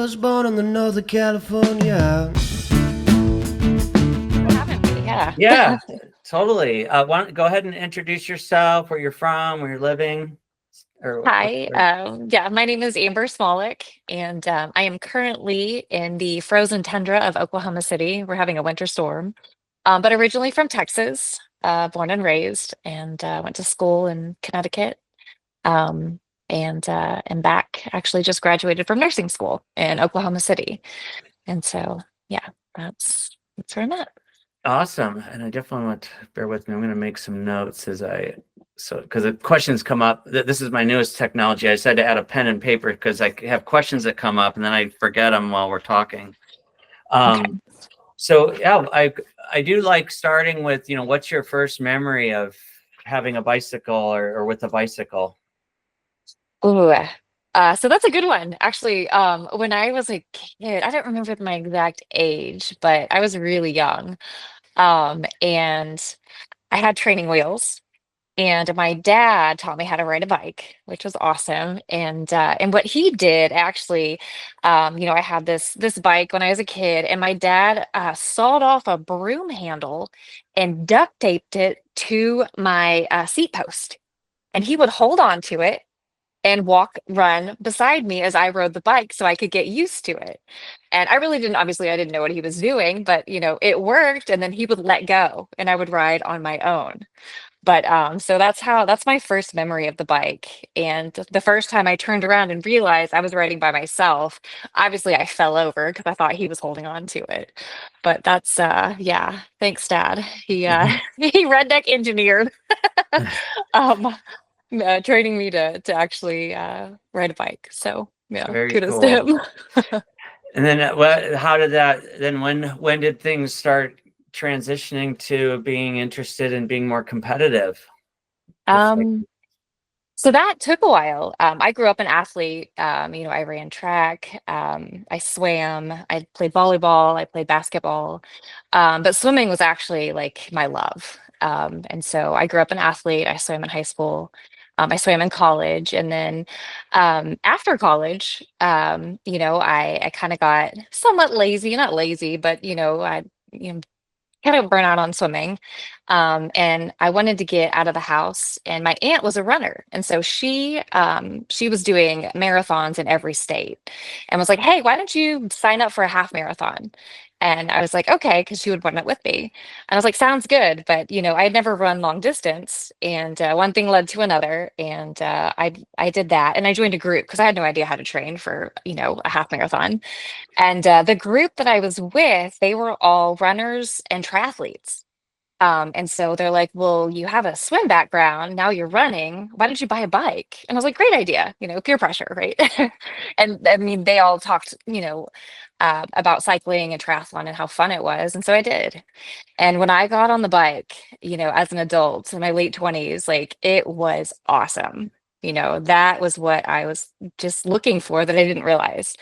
was born in the Northern California. For having me. Yeah. Yeah, totally. Why don't go ahead and introduce yourself, where you're from, where you're living, or Hi. Yeah, my name is Amber Smolik, and I am currently in the frozen tundra of Oklahoma City. We're having a winter storm, but originally from Texas, born and raised, and went to school in Connecticut, um, and back. Actually, just graduated from nursing school in Oklahoma City, and so yeah, that's where I'm at. awesome. And I definitely want to bear with me. I'm going to make some notes because the questions come up. This is my newest technology. I decided to add a pen and paper because I have questions that come up and then I forget them while we're talking. Okay. So yeah, I do like starting with, what's your first memory of having a bicycle or with a bicycle? Ooh, so that's a good one. Actually, when I was a kid, I don't remember my exact age, but I was really young. And I had training wheels, and my dad taught me how to ride a bike, which was awesome. And what he did actually, I had this bike when I was a kid, and my dad sawed off a broom handle and duct taped it to my seat post, and he would hold on to it and run beside me as I rode the bike so I could get used to it. And I really didn't, obviously, I didn't know what he was doing, but it worked. And then he would let go and I would ride on my own. But so that's my first memory of the bike. And the first time I turned around and realized I was riding by myself, obviously I fell over because I thought he was holding on to it. But that's yeah, thanks, Dad. He he redneck engineered. um training me to actually ride a bike. So yeah, Very kudos to cool. him. And then how did that, then when did things start transitioning to being interested in being more competitive with like, um, so that took a while. I grew up an athlete. I ran track, I swam, I played volleyball, I played basketball. But swimming was actually like my love. And so I grew up an athlete. I swam in high school. I swam in college, and then after college, I kind of got somewhat lazy, not lazy, but I you know kind of burn out on swimming. And I wanted to get out of the house. And my aunt was a runner. And so she was doing marathons in every state and was like, hey, why don't you sign up for a half marathon? And I was like, okay, because she would run it with me. And I was like, sounds good. But, I had never run long distance. And one thing led to another. And I did that. And I joined a group because I had no idea how to train for, a half marathon. And the group that I was with, they were all runners and triathletes. And so they're like, well, you have a swim background. Now you're running. Why don't you buy a bike? And I was like, great idea, peer pressure, right? And I mean, they all talked, about cycling and triathlon and how fun it was. And so I did. And when I got on the bike, as an adult in my late 20s, like it was awesome. That was what I was just looking for that I didn't realize.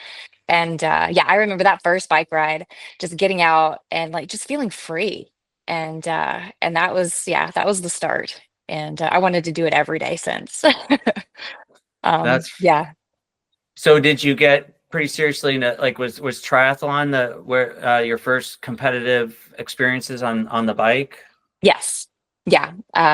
And yeah, I remember that first bike ride, just getting out and like just feeling free. And that was, yeah, that was the start. And I wanted to do it every day since. that's Yeah. so did you get pretty seriously into, like, was triathlon the where your first competitive experiences on the bike? Yes. Yeah.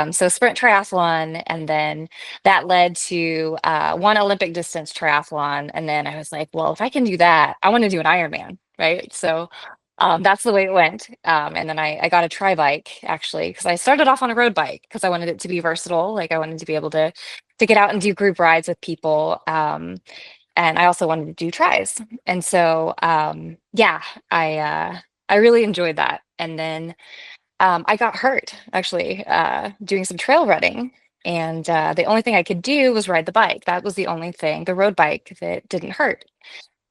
So sprint triathlon, and then that led to one Olympic distance triathlon. And then I was like, well, if I can do that, I want to do an Ironman. Right. So that's the way it went. And then I got a tri bike actually, because I started off on a road bike because I wanted it to be versatile. Like I wanted to be able to get out and do group rides with people. And I also wanted to do tries. And so yeah, I really enjoyed that. And then I got hurt actually doing some trail running. And the only thing I could do was ride the bike. That was the only thing, the road bike, that didn't hurt.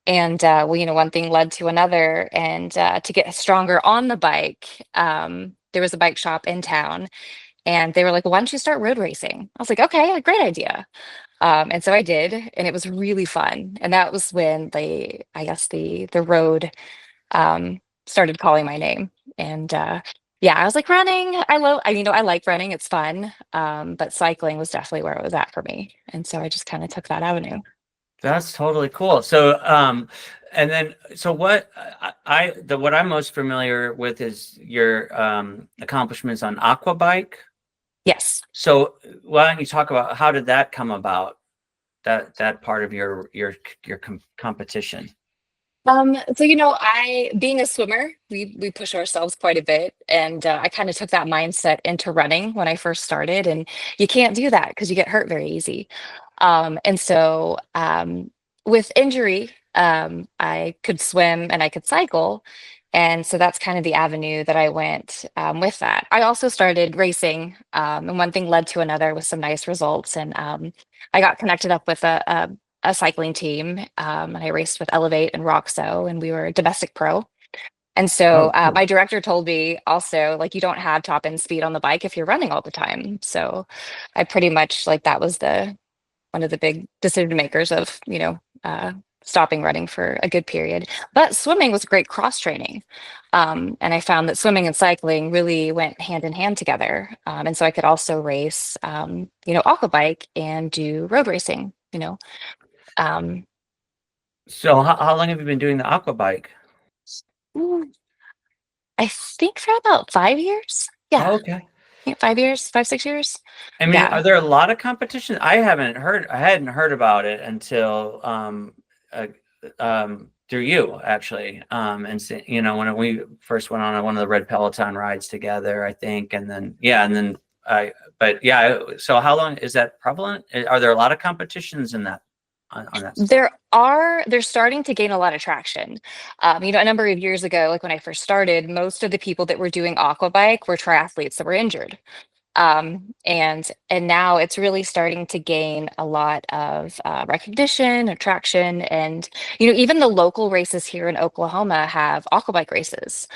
And well, one thing led to another. And to get stronger on the bike, there was a bike shop in town, and they were like, well, why don't you start road racing? I was like, okay, a great idea. And so I did, and it was really fun. And that was when I guess the road started calling my name. And yeah, I was like, running. I like running. It's fun. But cycling was definitely where it was at for me. And so I just kind of took that avenue. That's totally cool. So, and then, so what what I'm most familiar with is your accomplishments on Aquabike. Yes. So, why don't you talk about how did that come about? That part of your competition. So I being a swimmer, we push ourselves quite a bit, and I kind of took that mindset into running when I first started, and you can't do that because you get hurt very easy. And so with injury, I could swim and I could cycle, and so that's kind of the avenue that I went with that. I also started racing, and one thing led to another with some nice results, and I got connected up with a cycling team, and I raced with Elevate and Roxo, and we were domestic pro. And so Oh, cool. my director told me also, like, you don't have top end speed on the bike if you're running all the time. So I pretty much like that was the one of the big decision makers of stopping running for a good period. But swimming was great cross training, and I found that swimming and cycling really went hand in hand together. And so I could also race, aquabike and do road racing. Um, So, how long have you been doing the Aquabike? Ooh, I think for about 5 years. Yeah, Okay. yeah, 5 years, 5, 6 years. I mean, Yeah. are there a lot of competitions? I hadn't heard about it until uh, through you actually. When we first went on one of the Red Peloton rides together, I think, and then I. But yeah, so how long is that prevalent? Are there a lot of competitions in that on that sport? They're starting to gain a lot of traction. A number of years ago, like when I first started, most of the people that were doing aquabike were triathletes that were injured. And now it's really starting to gain a lot of recognition, attraction, and even the local races here in Oklahoma have aquabike races,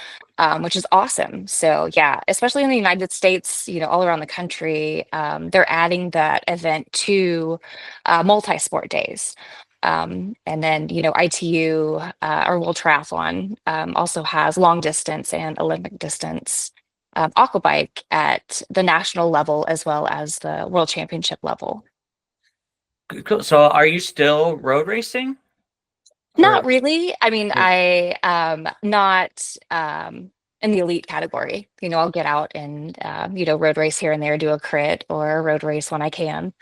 which is awesome. So yeah, especially in the United States, all around the country, they're adding that event to multi-sport days. And then, ITU or World Triathlon also has long distance and Olympic distance aquabike at the national level as well as the world championship level. Cool. So, are you still road racing? Not Or really. I mean, I not in the elite category. I'll get out and road race here and there, do a crit or a road race when I can,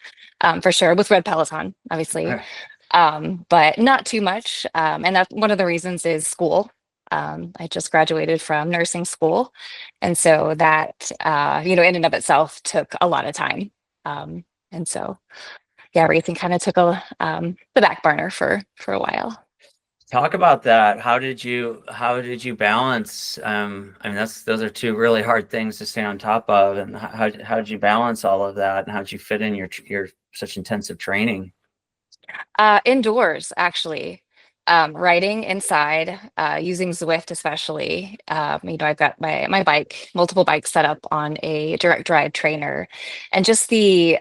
for sure, with Red Peloton, obviously. But not too much. And that's one of the reasons is school. I just graduated from nursing school. And so that, in and of itself took a lot of time. And so, yeah, racing kind of took the back burner for a while. talk about that. How did you balance? I mean, those are two really hard things to stay on top of. And how did you balance all of that? And how did you fit in your such intensive training? Indoors, actually. Riding inside, using Zwift especially. I've got my bike, multiple bikes set up on a direct drive trainer, and just the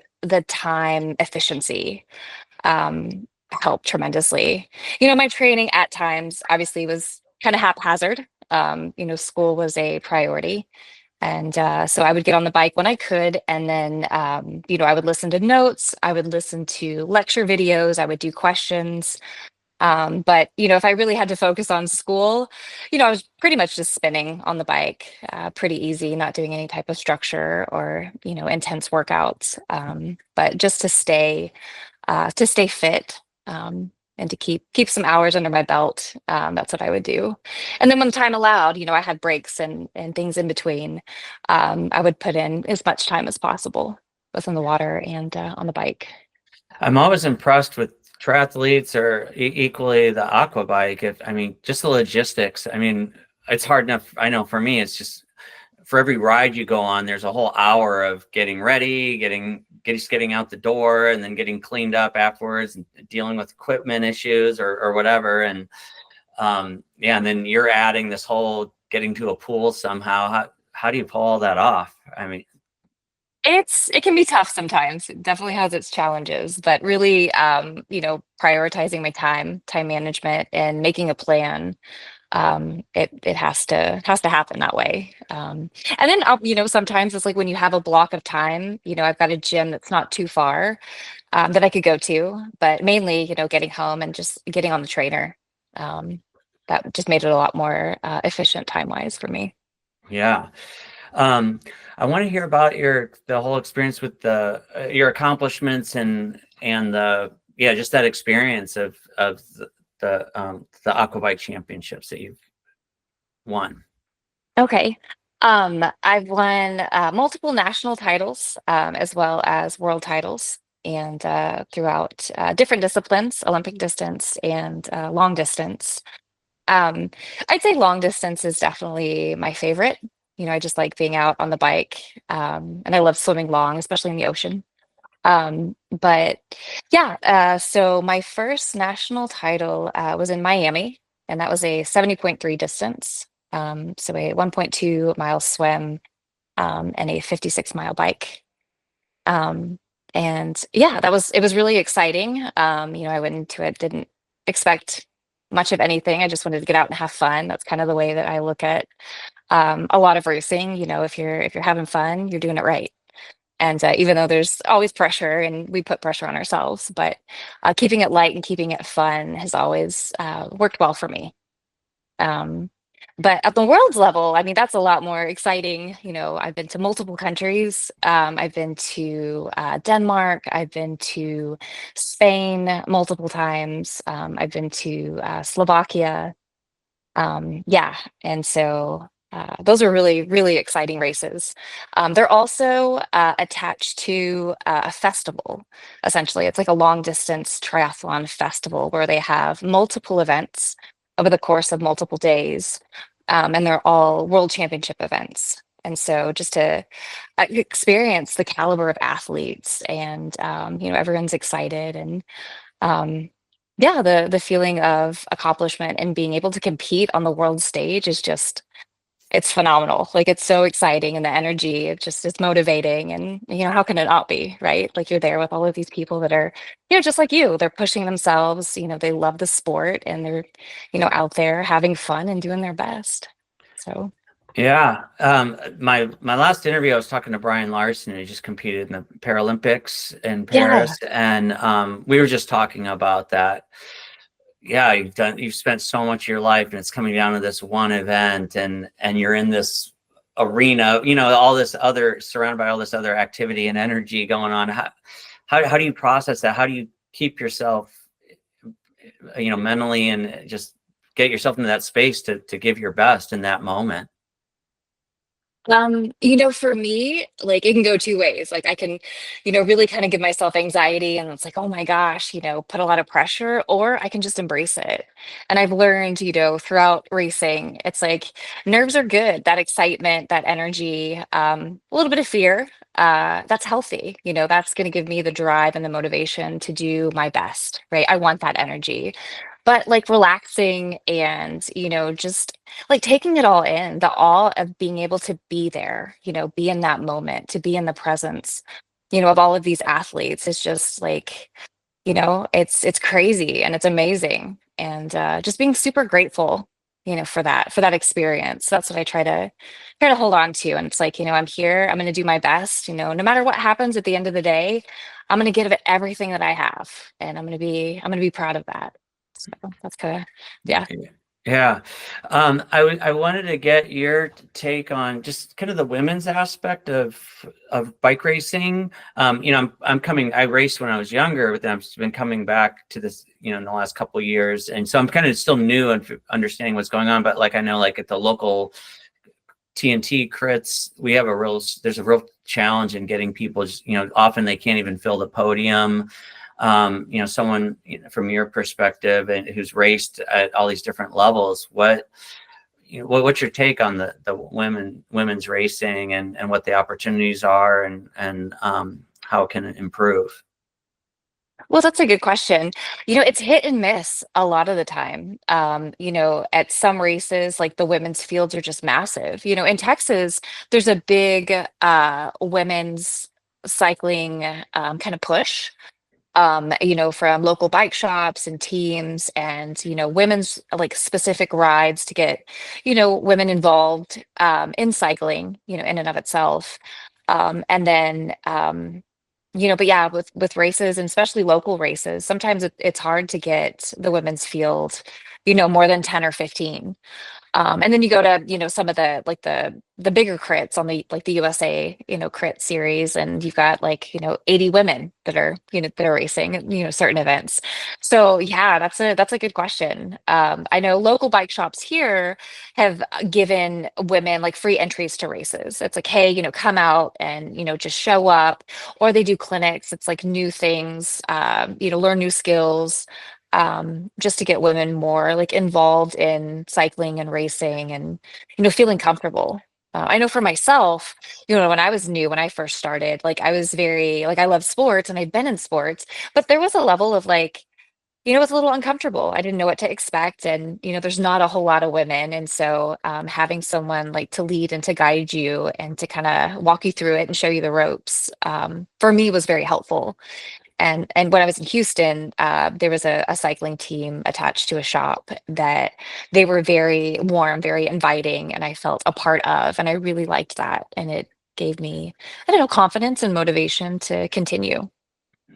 time efficiency helped tremendously. My training at times obviously was kind of haphazard. School was a priority. And so I would get on the bike when I could. And then, I would listen to notes, I would listen to lecture videos, I would do questions. But, if I really had to focus on school, I was pretty much just spinning on the bike, pretty easy, not doing any type of structure or, intense workouts. But just to stay fit, and to keep some hours under my belt. That's what I would do. And then when the time allowed, I had breaks and things in between. I would put in as much time as possible, both in the water and on the bike. I'm always impressed with triathletes or equally the aqua bike. I mean, just the logistics. I mean, it's hard enough. I know for me, it's just for every ride you go on, there's a whole hour of getting ready, getting out the door, and then getting cleaned up afterwards, and dealing with equipment issues or whatever. And and then you're adding this whole getting to a pool somehow. How do you pull all that off? I mean, It can be tough sometimes. It definitely has its challenges, but really, prioritizing my time management, and making a plan it has to happen that way. And then you know, sometimes it's like when you have a block of time, you know, I've got a gym that's not too far that I could go to, but mainly, you know, getting home and just getting on the trainer. Um, that just made it a lot more efficient time wise for me. Yeah. Um, I want to hear about the whole experience with your accomplishments and yeah, just that experience of the Aquabike championships that you've won. Okay. I've won multiple national titles as well as world titles, and throughout different disciplines, Olympic distance and long distance. Um, I'd say long distance is definitely my favorite. You know, I just like being out on the bike, and I love swimming long, especially in the ocean. But yeah, so my first national title was in Miami, and that was a 70.3 distance. So a 1.2 mile swim and a 56-mile bike. Um, and yeah, it was really exciting. You know, I went into it, didn't expect much of anything. I just wanted to get out and have fun. That's kind of the way that I look at a lot of racing. You know, if you're having fun, you're doing it right. And even though there's always pressure and we put pressure on ourselves, but keeping it light and keeping it fun has always worked well for me. Um, but at the world's level, I mean, that's a lot more exciting. You know, I've been to multiple countries. I've been to Denmark. I've been to Spain multiple times. I've been to Slovakia. Yeah, and so those are really, really exciting races. They're also attached to a festival, essentially. It's like a long distance triathlon festival where they have multiple events over the course of multiple days, and they're all world championship events. And so just to experience the caliber of athletes and, you know, everyone's excited and um, yeah, the feeling of accomplishment and being able to compete on the world stage is just it's phenomenal. Like it's so exciting and the energy, it just is motivating and you know, how can it not be, right? Like you're there with all of these people that are, you know, just like you. They're pushing themselves, you know, they love the sport and they're, you know, out there having fun and doing their best. So Yeah. My last interview, I was talking to Brian Larson, who just competed in the Paralympics in yeah. Paris, and we were just talking about that. Yeah, you've spent so much of your life, and it's coming down to this one event, and you're in this arena, you know, all this other surrounded by all this other activity and energy going on. How do you process that? How do you keep yourself, you know, mentally and just get yourself into that space to give your best in that moment? You know, for me, like it can go two ways. Like I can, you know, really kind of give myself anxiety and it's like, oh my gosh, you know, put a lot of pressure, or I can just embrace it. And I've learned, you know, throughout racing, it's like nerves are good, that excitement, that energy, a little bit of fear, that's healthy. You know, that's going to give me the drive and the motivation to do my best, right? I want that energy. But like relaxing and, you know, just like taking it all in, the awe of being able to be there, you know, be in that moment, to be in the presence, you know, of all of these athletes is just like, you know, it's crazy and it's amazing. And just being super grateful, you know, for that experience. That's what I try to hold on to. And it's like, you know, I'm here, I'm gonna do my best, you know, no matter what happens at the end of the day, I'm gonna give it everything that I have. And I'm gonna be proud of that. So that's kind of yeah. Yeah. I wanted to get your take on just kind of the women's aspect of bike racing. You know, I raced when I was younger, but then I've been coming back to this, you know, in the last couple of years. And so I'm kind of still new and understanding what's going on. But like, I know like at the local TNT crits, there's a real challenge in getting people, just, you know, often they can't even fill the podium. You know, someone, you know, from your perspective and who's raced at all these different levels, what's your take on the women's racing and what the opportunities are and how it can improve? Well, that's a good question. You know, it's hit and miss a lot of the time. You know, at some races, like the women's fields are just massive. You know, in Texas, there's a big women's cycling kind of push. from local bike shops and teams and, women's like specific rides to get, women involved in cycling, in and of itself. And then, but yeah, with races and especially local races, sometimes it's hard to get the women's field, more than 10 or 15. And then you go to, some of the like the bigger crits on the USA, crit series, and you've got 80 women that are racing, certain events. So yeah, that's a good question. I know local bike shops here have given women like free entries to races. It's like, hey, come out and just show up, or they do clinics. It's like new things, learn new skills, just to get women more like involved in cycling and racing and feeling comfortable. I know for myself, when I was new, when I first started, like I was very like I love sports and I'd been in sports, but there was a level of like, it was a little uncomfortable. I didn't know what to expect, and there's not a whole lot of women, and so having someone like to lead and to guide you and to kind of walk you through it and show you the ropes, for me was very helpful. And when I was in Houston, there was a cycling team attached to a shop that they were very warm, very inviting, and I felt a part of, and I really liked that. And it gave me, I don't know, confidence and motivation to continue.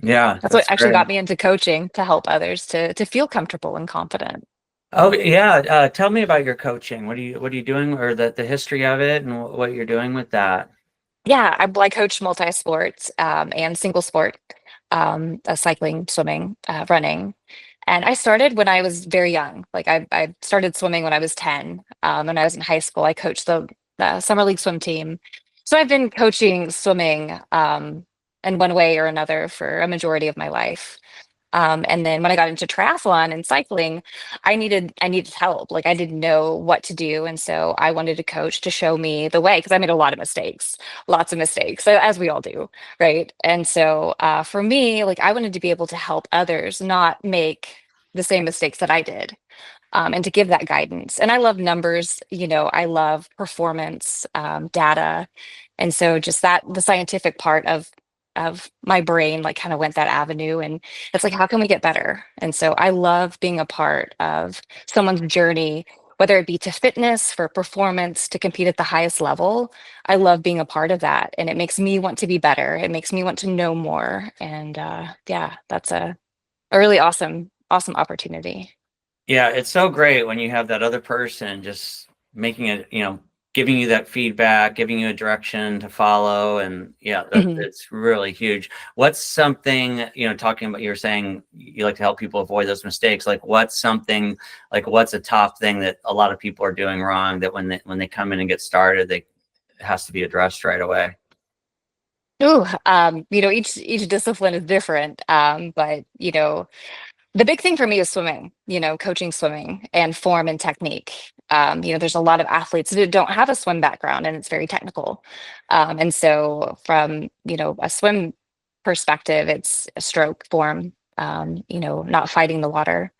Yeah, That's what that's actually great. got me into coaching, to help others to feel comfortable and confident. Oh yeah, tell me about your coaching. What are you doing, or the history of it, and what you're doing with that? Yeah, I coach multi-sports and single sport, cycling, swimming, running. And I started when I was very young. Like I started swimming when I was 10. When I was in high school, I coached the summer league swim team. So I've been coaching swimming in one way or another for a majority of my life. And then when I got into triathlon and cycling, I needed help. Like I didn't know what to do, and so I wanted a coach to show me the way because I made a lot of mistakes, lots of mistakes, as we all do, right? And so for me, like I wanted to be able to help others not make the same mistakes that I did, and to give that guidance. And I love numbers, I love performance data, and so just that the scientific part of my brain like kind of went that avenue, and it's like how can we get better? And so I love being a part of someone's journey, whether it be to fitness, for performance, to compete at the highest level. I love being a part of that, and it makes me want to be better. It makes me want to know more, and yeah, that's a really awesome opportunity. Yeah, it's so great when you have that other person just making it, giving you that feedback, giving you a direction to follow. And yeah, Mhm. it's really huge. What's something, talking about, you're saying you like to help people avoid those mistakes. Like what's a top thing that a lot of people are doing wrong that when they come in and get started, it has to be addressed right away? Ooh, each discipline is different. But the big thing for me is swimming, coaching swimming and form and technique. There's a lot of athletes that don't have a swim background, and it's very technical. And so from, a swim perspective, it's a stroke form, not fighting the water.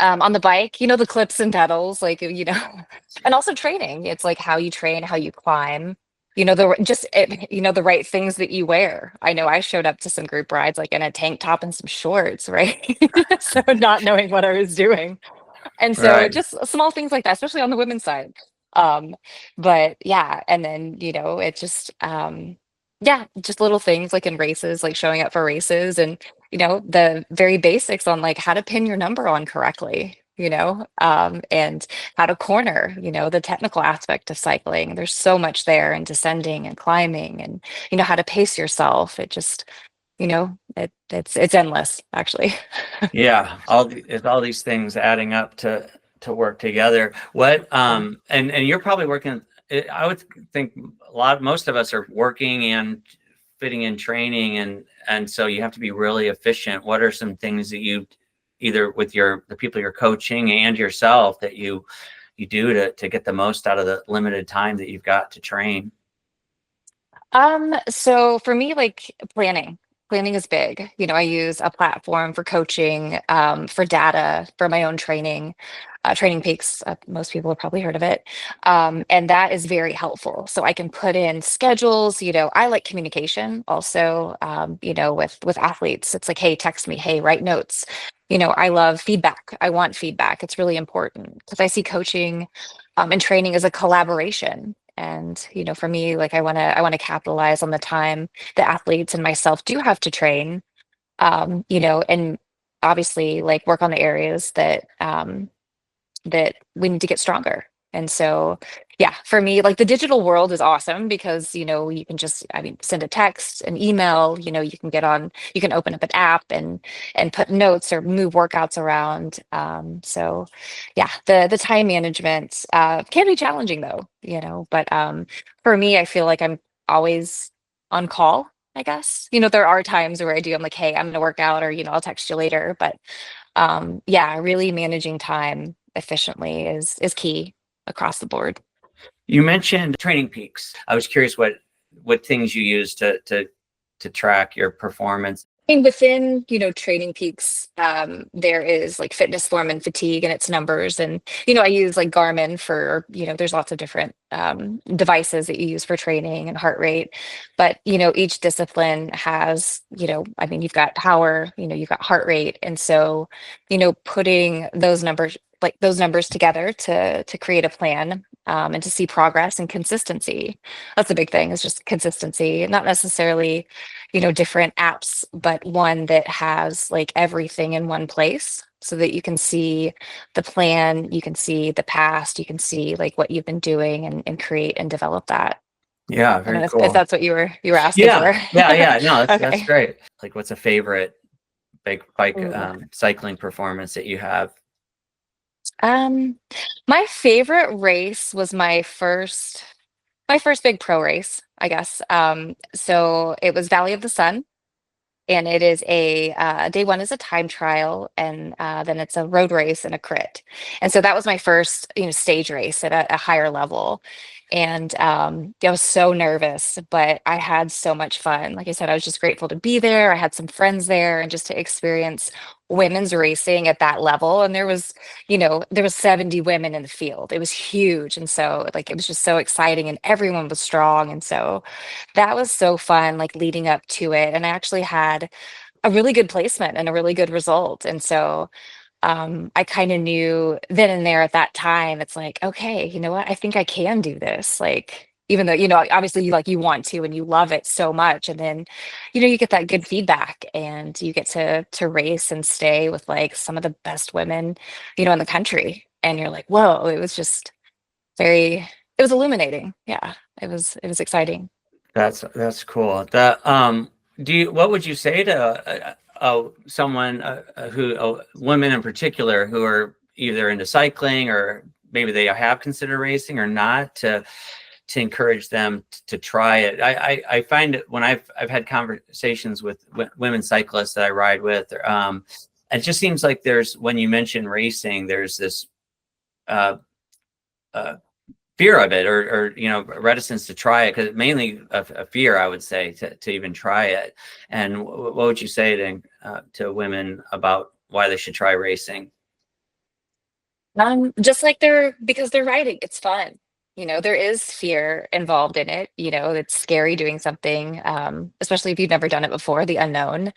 On the bike, the clips and pedals, like, and also training. It's like how you train, how you climb, the right things that you wear. I know I showed up to some group rides like in a tank top and some shorts, right? So not knowing what I was doing. And so Right. just small things like that, especially on the women's side. Um, but yeah, and then, it just yeah, just little things like in races, like showing up for races, and the very basics on like how to pin your number on correctly, and how to corner, the technical aspect of cycling. There's so much there, and descending and climbing, and how to pace yourself. It just, it's endless actually. Yeah, it's all these things adding up to work together. What Yeah. and you're probably working. I would think most of us are working and fitting in training, and so you have to be really efficient. What are some things that you either with the people you're coaching and yourself that you do to get the most out of the limited time that you've got to train? So for me, like planning. planning is big. I use a platform for coaching, for data, for my own training, Training Peaks. Most people have probably heard of it. And that is very helpful. So I can put in schedules. I like communication also, with athletes. It's like, hey, text me, hey, write notes. I love feedback. I want feedback. It's really important because I see coaching and training as a collaboration. And, for me, like I want to capitalize on the time the athletes and myself do have to train, and obviously like work on the areas that we need to get stronger. And so, yeah, for me, like the digital world is awesome because, you can just, send a text, an email, you can open up an app and put notes or move workouts around. So yeah, the time management can be challenging though, but for me, I feel like I'm always on call, I guess. There are times where I'm like, hey, I'm gonna work out, or, I'll text you later. But yeah, really managing time efficiently is key across the board. You mentioned Training Peaks. I was curious what things you use to track your performance. Within, Training Peaks, there is like fitness form and fatigue and its numbers. And, I use like Garmin for, there's lots of different devices that you use for training and heart rate. But, each discipline has, you've got power, you've got heart rate. And so, putting those numbers together to create a plan, and to see progress and consistency. That's a big thing, is just consistency, not necessarily different apps, but one that has like everything in one place so that you can see the plan, you can see the past, you can see like what you've been doing and create and develop that. Yeah, I don't very know if cool. that's what you were asking for. Yeah. No, that's Okay. great. Like, what's a favorite bike Ooh. cycling performance that you have? Um, my favorite race was my first big pro race, I guess. So it was Valley of the Sun. And it is day one is a time trial, and then it's a road race and a crit. And so that was my first, stage race at a higher level. And I was so nervous, but I had so much fun. Like I said, I was just grateful to be there. I had some friends there, and just to experience women's racing at that level. And there was 70 women in the field. It was huge. And so like it was just so exciting, and everyone was strong. And so that was so fun, like leading up to it. And I actually had a really good placement and a really good result. And so I kind of knew then and there at that time, it's like, okay, you know what? I think I can do this. Like, even though, obviously you want to and you love it so much. And then, you get that good feedback, and you get to race and stay with like some of the best women, in the country. And you're like, whoa, it was illuminating. Yeah. It was exciting. That's cool. What would you say to someone women in particular who are either into cycling, or maybe they have considered racing or not, to encourage them to try it? I find it when I've had conversations with women cyclists that I ride with, it just seems like when you mention racing, there's this uh, uh, fear of it, or reticence to try it, because mainly a fear, I would say, to even try it. And what would you say to women about why they should try racing? Just like because they're writing, it's fun. There is fear involved in it. It's scary doing something, especially if you've never done it before, the unknown.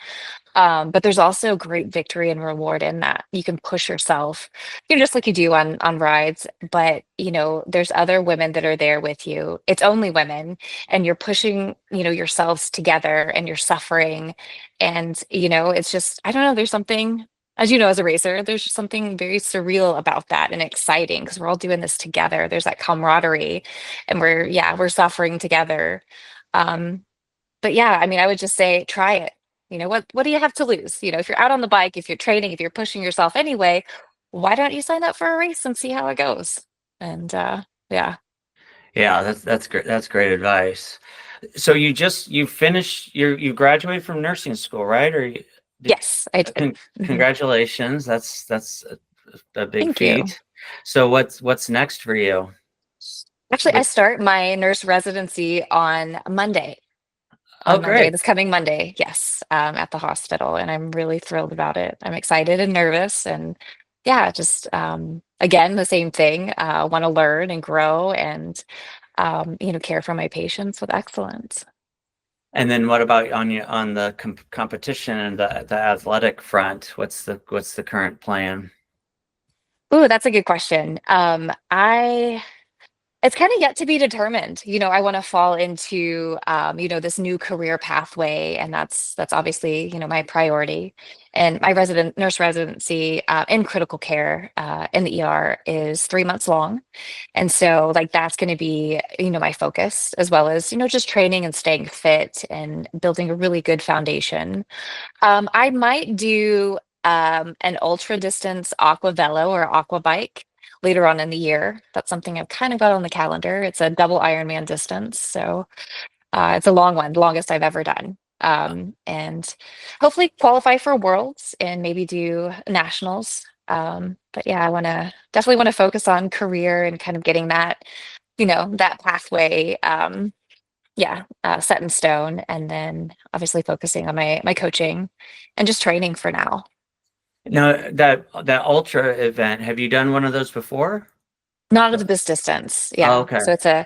But there's also great victory and reward in that. You can push yourself, just like you do on rides. But there's other women that are there with you. It's only women, and you're pushing, yourselves together, and you're suffering. And it's just, I don't know. There's something, as you know, as a racer, there's just something very surreal about that, and exciting because we're all doing this together. There's that camaraderie, and we're suffering together. Um, but yeah, I would just say try it. What do you have to lose? If you're out on the bike, if you're training, if you're pushing yourself anyway, why don't you sign up for a race and see how it goes? And yeah. Yeah, that's great. That's great advice. So you finished you graduated from nursing school, right? Or did Yes, I did. Mhm. congratulations. That's a big Thank you. feat. So what's next for you? Actually, I start my nurse residency on Monday. Oh, on Monday, great. this coming Monday. Yes, at the hospital, and I'm really thrilled about it. I'm excited and nervous, and yeah, just again the same thing. Want to learn and grow, and care for my patients with excellence. And then what about on the competition and the athletic front? What's the current plan? Ooh, that's a good question. I It's kind of yet to be determined. I want to fall into, this new career pathway, and that's obviously, my priority. And my nurse residency in critical care in the ER is 3 months long, and so like that's going to be, my focus, as well as, just training and staying fit and building a really good foundation. I might do an ultra distance aqua velo or aqua bike later on in the year. That's something I've kind of got on the calendar. It's a double Ironman distance, so it's a long one, the longest I've ever done. And hopefully qualify for Worlds and maybe do nationals. But yeah, definitely want to focus on career and kind of getting that, that pathway. Set in stone, and then obviously focusing on my coaching and just training for now. Now that ultra event, have you done one of those before? Not at this distance. Oh, Yeah. okay. So it's a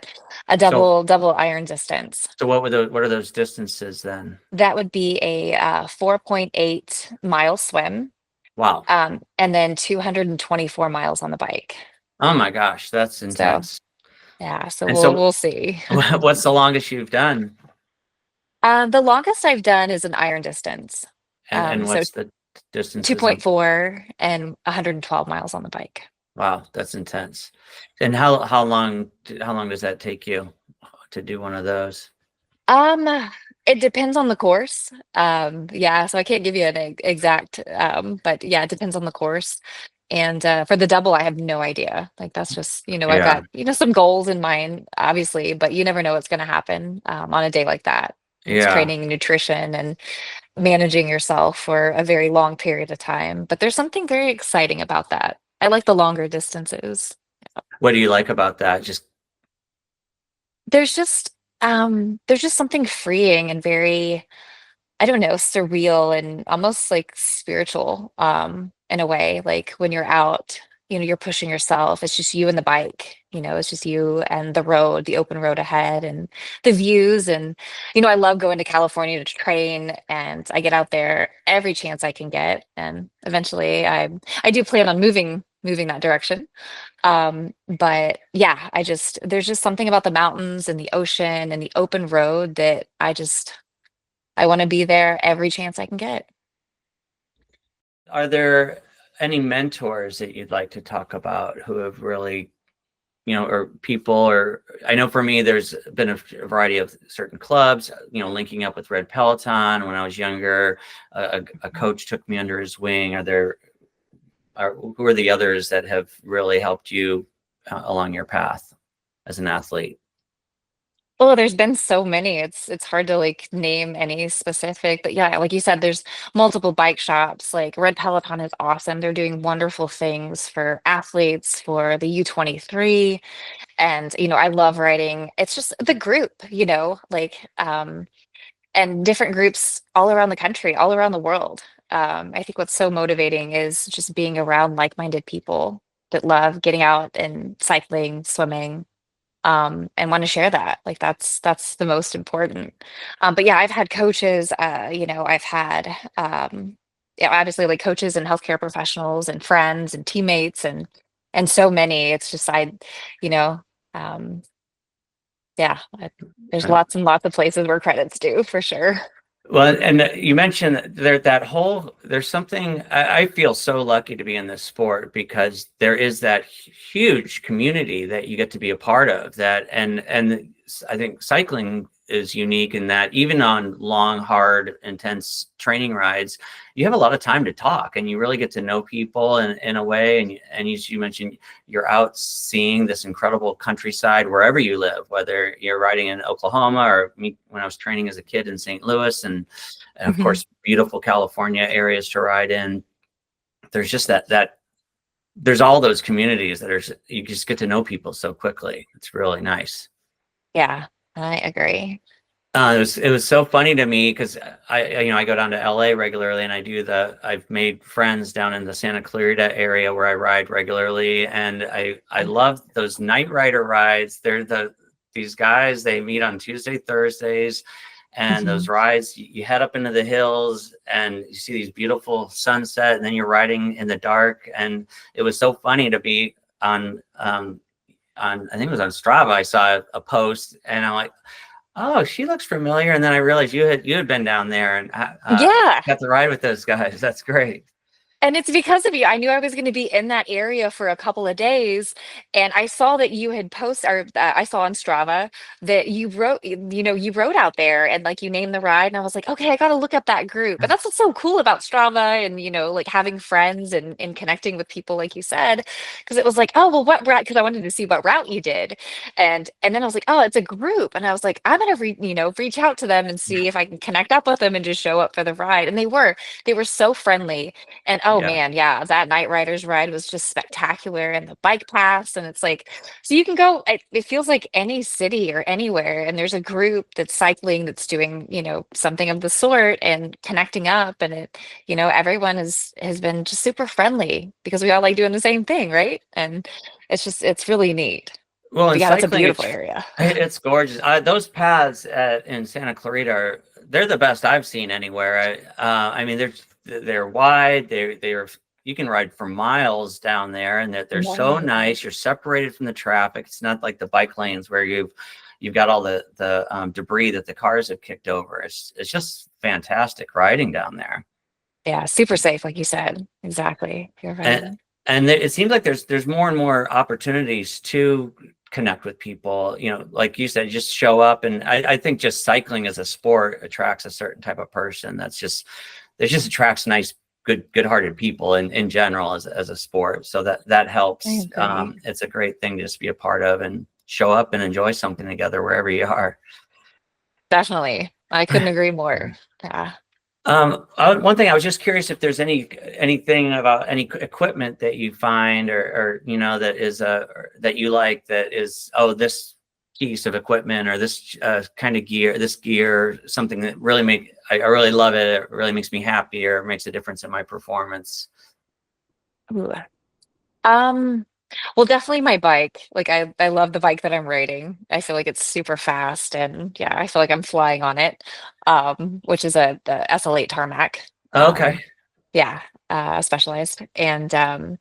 So double iron distance. so what are those distances then? That would be a 4.8 mile swim, Wow. and then 224 miles on the bike. Oh my gosh, that's So intense. yeah, so And we'll so see. what's the longest you've done? The longest I've done is an iron distance. And So what's the distances on? 2.4 and 112 miles on the bike. Wow, that's intense. And how long does that take you to do one of those? Um, it depends on the course. Yeah, so I can't give you an exact, but yeah, it depends on the course. And for the double, I have no idea. Like that's just, I've Yeah. got, some goals in mind, obviously, but you never know what's going to happen on a day like that. It's Yeah. training, nutrition, and managing yourself for a very long period of time. But there's something very exciting about that. I like the longer distances. What do you like about that? Just There's just there's just something freeing and very, I don't know, surreal and almost like spiritual, in a way. Like when you're out, you're pushing yourself. It's just you and the bike, it's just you and the road, the open road ahead, and the views. And, I love going to California to train, and I get out there every chance I can get. And eventually I do plan on moving that direction. But yeah, there's just something about the mountains and the ocean and the open road that I want to be there every chance I can get. are there any mentors that you'd like to talk about who have really, or people, or I know for me, there's been a variety of certain clubs, linking up with Red Peloton when I was younger. A coach took me under his wing. Who are the others that have really helped you along your path as an athlete? Oh, there's been so many. It's hard to like name any specific, but yeah, like you said, there's multiple bike shops. Like Red Peloton is awesome. They're doing wonderful things for athletes, for the U23. And, I love riding. It's just the group, like and different groups all around the country, all around the world. I think what's so motivating is just being around like-minded people that love getting out and cycling, swimming, and want to share that. Like that's the most important. But yeah, I've had coaches. I've had obviously like coaches and healthcare professionals and friends and teammates and so many. It's just you know, um, yeah, there's Uh, lots and lots of places where credit's due for sure. Well, and you mentioned there's something, I feel so lucky to be in this sport because there is that huge community that you get to be a part of and I think cycling is unique in that even on long, hard, intense training rides, you have a lot of time to talk and you really get to know people in a way. And as you mentioned, you're out seeing this incredible countryside wherever you live, whether you're riding in Oklahoma or me when I was training as a kid in St. Louis and of Mhm. course, beautiful California areas to ride in. There's just that there's all those communities you just get to know people so quickly. It's really nice. Yeah, I agree. It was so funny to me because I go down to LA regularly, and I've made friends down in the Santa Clarita area where I ride regularly, and I love those night rider rides. These guys, they meet on Tuesday, Thursdays, and those rides, you head up into the hills and you see these beautiful sunset, and then you're riding in the dark. And it was so funny to be on I think it was on Strava. I saw a post, and I'm like, oh, she looks familiar. And then I realized you had been down there and Yeah. got to ride with those guys. That's great. And it's because of you. I knew I was going to be in that area for a couple of days, and I saw that you had posted, or I saw on Strava that you wrote, you wrote out there, and like you named the ride, and I was like, okay, I got to look up that group. But that's what's so cool about Strava, and like having friends and connecting with people, like you said, because it was like, oh well, what route? Because I wanted to see what route you did, and then I was like, oh, it's a group, and I was like, I'm gonna reach out to them and see if I can connect up with them and just show up for the ride, and they were so friendly. And oh Yeah. man, yeah, that night riders ride was just spectacular, and the bike paths, and it's like, so you can go. It feels like any city or anywhere, and there's a group that's cycling that's doing, something of the sort and connecting up, and everyone has been just super friendly because we all like doing the same thing, right? And it's really neat. Well, But in yeah, that's a cycling, beautiful area. it's gorgeous. Those paths in Santa Clarita they're the best I've seen anywhere. I mean, they're wide. They're you can ride for miles down there, and they're so Right. nice. You're separated from the traffic. It's not like the bike lanes where you've got all the debris that the cars have kicked over. It's just fantastic riding down there. Yeah, super safe, like you said. Exactly. You're right. And it seems like there's more and more opportunities to connect with people, like you said, just show up. And I think just cycling as a sport attracts a certain type of person it just attracts nice, good-hearted people in general as a sport. So that helps. It's a great thing to just be a part of and show up and enjoy something together wherever you are. Definitely. I couldn't agree more. Yeah. One thing I was just curious if there's anything about any equipment that you find or that is that you like that is this piece of equipment or this kind of gear, something that really I really love it. It really makes me happy or makes a difference in my performance. Ooh. Well, definitely my bike. Like I love the bike that I'm riding. I feel like it's super fast, and yeah, I feel like I'm flying on it. Which is the SL8 tarmac. Okay. Yeah, specialized. And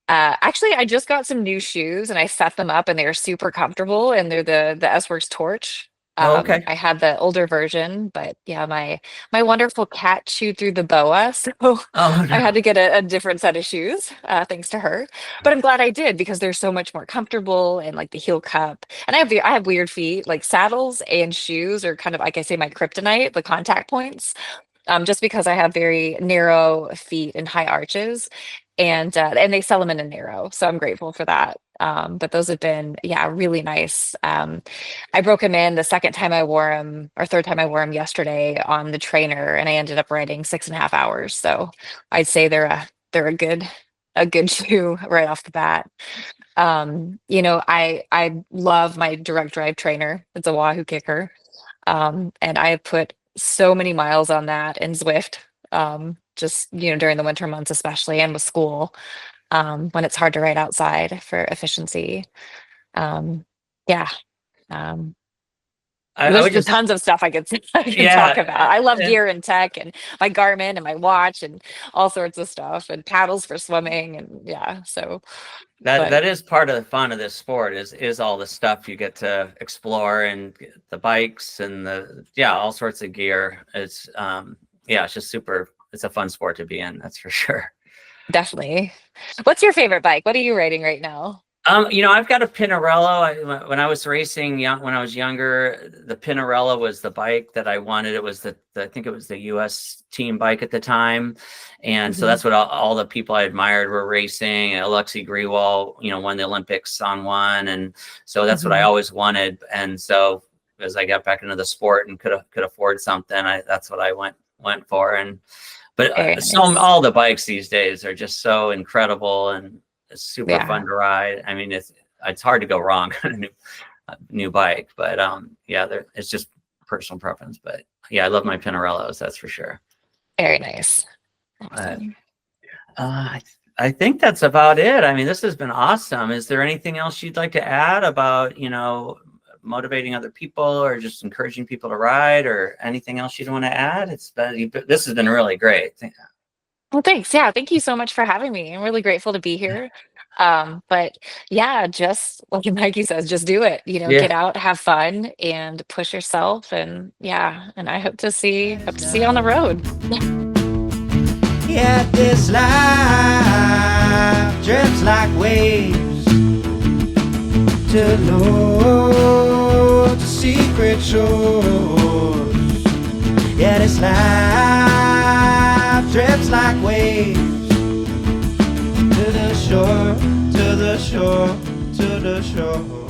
actually I just got some new shoes and I set them up and they're super comfortable, and they're the S-Works Torch. Okay. I had the older version, but yeah, my wonderful cat chewed through the boa, so Oh I no. had to get a different set of shoes, thanks to her. But I'm glad I did because they're so much more comfortable, and like the heel cup. And I have weird feet, like saddles and shoes are kind of like I say my kryptonite, the contact points, just because I have very narrow feet and high arches, and they sell them in a narrow, so I'm grateful for that. But those have been, yeah, really nice. I broke them in the second time I wore them, or third time I wore them yesterday on the trainer, and I ended up riding 6.5 hours. So I'd say they're a good shoe right off the bat. I love my direct drive trainer. It's a Wahoo Kicker. And I have put so many miles on that in Zwift, just, during the winter months, especially, and with school, when it's hard to ride outside for efficiency. Um, yeah. Um, I there's would just tons of stuff I could talk about. yeah. I love gear and tech and my Garmin and my watch and all sorts of stuff, and paddles for swimming, and yeah. So, but That is part of the fun of this sport is all the stuff you get to explore and the bikes and all sorts of gear. It's it's just super. It's a fun sport to be in. That's for sure. definitely. What's your favorite bike? What are you riding right now? I've got a Pinarello. When I was racing when I was younger, the Pinarello was the bike that I wanted. It was I think it was the U.S. team bike at the time. And so that's what all the people I admired were racing. Alexei Grewal, won the Olympics on one. And so that's what I always wanted. And so as I got back into the sport and could afford something, that's what I went for. But Very nice. all the bikes these days are just so incredible, and it's super Yeah. fun to ride. I mean, it's hard to go wrong on a new bike, but it's just personal preference, but yeah, I love my Pinarellos, that's for sure. Very nice. Uh, Awesome. I think that's about it. I mean, this has been awesome. Is there anything else you'd like to add about, motivating other people or just encouraging people to ride, or anything else you'd want to add? This has been really great. Well, thanks. Yeah, thank you so much for having me. I'm really grateful to be here. But yeah, just like Mikey says, just do it. Yeah. Get out, have fun, and push yourself. And yeah, and I hope to see you on the road. Yeah, this life drifts like waves to know the secret shores. Yeah, this life drifts like waves to the shore, to the shore, to the shore.